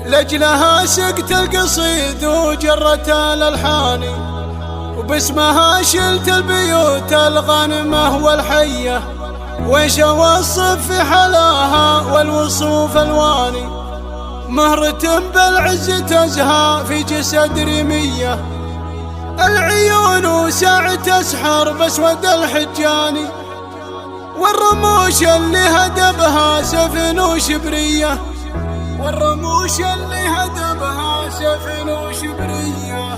لجلها سقت القصيد وجرت الألحان، وباسمها شلت البيوت الغانمة والحية، ويش اوصف في حلاها والوصوف الواني، مهرة بالعز تزهى في جسد ريمية، العيون ساعة تسحر باسود الحجاني، والرموش اللي هدبها سفن وشبرية، والرموش اللي هدبها سفن وشبرية.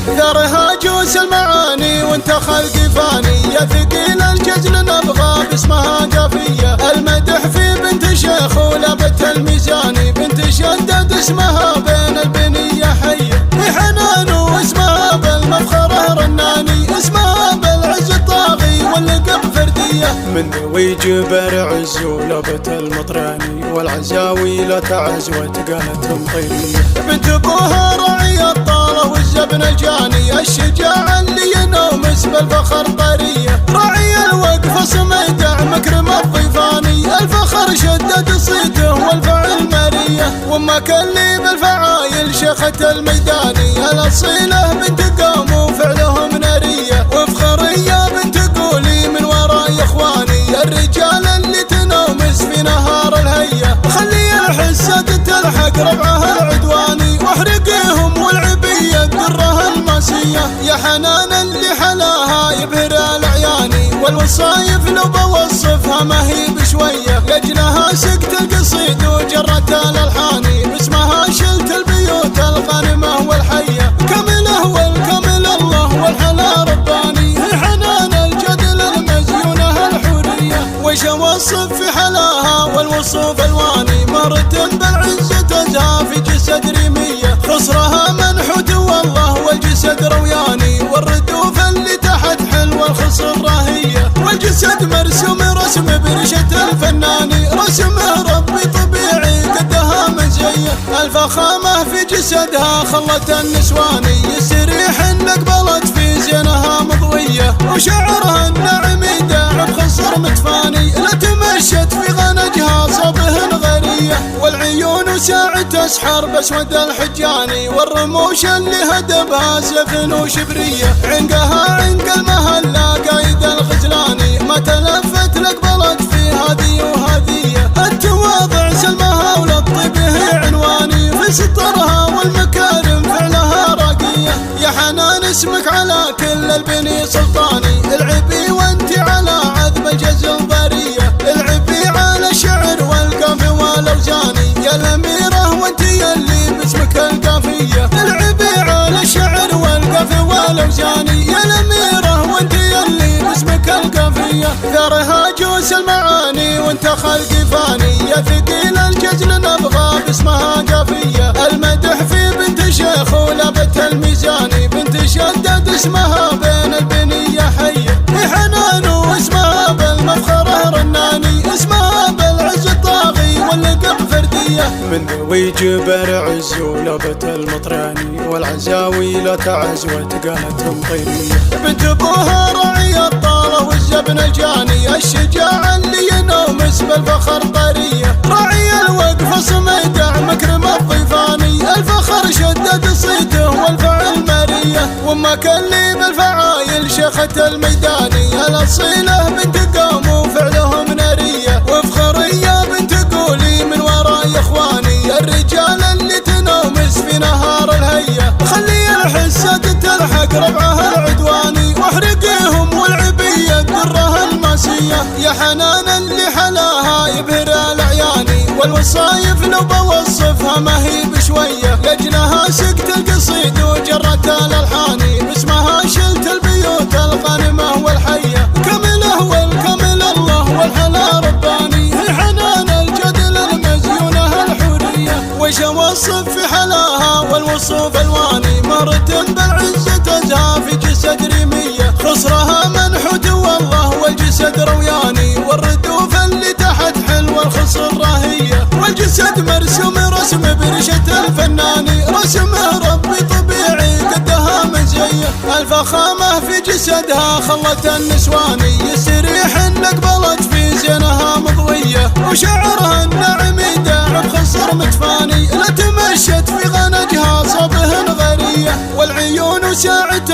ثرها جوس المعاني وانت خلقي فاني، يا ثقيل الجزل نبغى باسمها قافية، المدح في بنت شيخ ولبت الميزاني، بنت شدد اسمها بين البنية حية، بحنان واسمها بالمفخرة رناني، اسمها بالعز الطاغي واللقب فردية، من ذوي جبر عز ولبت المطراني، والعزاوي لا تعز وتقالت مطيرية، بنت ابوها رعي الطالة والزبن الجاني، الشجاع اللي ينومس بالفخر طرية، راعي الوقف صميدع مكرم الضيفاني، الفخر شدد صيته والفعل مرية، وامك اللي بالفعايل شيخة الميداني، الاصيلة بنت قوم وفعلهم نارية، وفخرية بنت قولي من وراي اخواني، الرجال اللي تنومس في نهار الهية، خلي الحسة تلحق ربعها العدواني، واحرقيهم والعبية درها الماسية، يا حنان اللي حلاها يبهر العياني، والوصايف لو بوصفها ما هي بشوية، لجلها سقت القصيد وجرت الألحان، باسمها شلت البيوت الغانمة والحية، كمله والكمل الله والحلا رباني، هي حنان الجدل المزيونة الحورية، وش اوصف في حلاها والوصوف الواني، مهرة بالعز تزهى في جسد ريمية، خصرها منحوت والله والجسد روياني، والردوف اللي تحت حلوة الخصر راهية، والجسد مرسوم رسم برشة الفناني، رسمه ربي طبيعي قدها مزية، الفخامة في جسدها خلت النسواني، يستريح ان قبلت في زينها مضوية، وشعرها الناعم يداع بخصر متفاني، لا تمشت في غنجها صبه غرية، والعيون ساعة تسحر باسود الحجاني، والرموش اللي هدبها سفن وشبرية، عنقها عنق المهلة قايد الغزلاني، ما تلفت لقبلت في هذه وهذية، التواضع سلمها وللطيب هي عنواني، في سطرها والمكارم فعلها راقية، يا حنان اسمك على كل البني سلطاني، العبي وانت على عذب الجزل ضرية، العبي على الشعر والقافي والاوزاني، يا الاميرة وانت يلي باسمك القافية، العبي على الشعر والقافي والاوزاني، يا الاميرة وانت يلي باسمك القافية، ثرها جوس المعاني وانت خلقي فاني، يا ثقيل الجزل نبغى باسمها قافية، المدح في بنت شيخ ولبت الميزاني، بنت شدد اسمها بين البنية حية، بحنان واسمها بالمفخرة رناني، اسمها بالعز الطاغي واللقب فردية، من ذوي جبر عز ولبت المطراني، والعزاوي لا تعز وتقالت مطيرية، بنت ابوها رعي الطالة والزبن الجاني، الشجاع اللي ينومس بالفخر طرية، راعي الوقف صميدع مكرم الضيفاني، الفخر شدد صيته والفعل مرية، وامك اللي بالفعايل شيخة الميداني، الاصيلة بنت قوم وفعلهم نارية، وفخرية بنت قولي من وراي اخواني، الرجال اللي تنومس في نهار الهية، خلي الحسة تلحق ربعها العدواني، واحرقيهم والعبية درها الماسية، يا حنان اللي حلاها يبهر العياني، والوصايف لو بوصفها ما هي بشوية، لجلها سقت القصيد وجرت الألحان، باسمها شلت البيوت الغانمة والحية، كمله والكمل الله والحلا رباني، هي حنان الجدل المزيونة الحورية، وش اوصف في حلاها والوصوف الواني، مهرة بالعز تزهى في جسد ريمية، خصرها منحوت والله والجسد روياني، والردوف اللي تحت حلوة الخصر راهية، والجسد مرسوم رسم برشة الفناني، رسمه ربي طبيعي قدها مزية، الفخامة في جسدها خلت النسواني، يستريح ان قبلت في زينها مضوية، وشعرها الناعم يداع بخصر متفاني، لا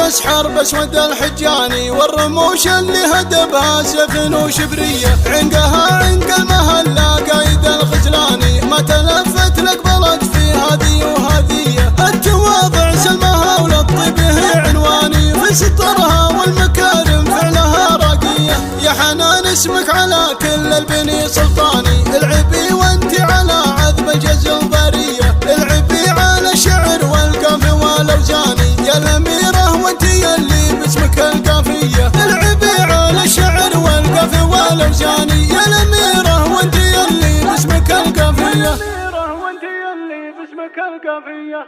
فارس حرب اسود الحجاني، والرموش اللي هدبها سفن وشبرية، عنقها عنق المهلة قايد الغزلاني، ما تلفت لك بلد في هذه وهذية، التواضع سلمها وللطيب هي عنواني، في سطرها والمكارم فعلها راقية، يا حنان اسمك على كل البني سلطاني، العبي وانت على عذب الجزل ضرية، العبي على شعر والقافي والاوزاني، يا الاميرة وانت يلي باسمك القافية، العبي على شعر والقافي والاوزاني، يا الاميرة وانت يلي باسمك القافية، الأميرة وانت يلي باسمك القافية.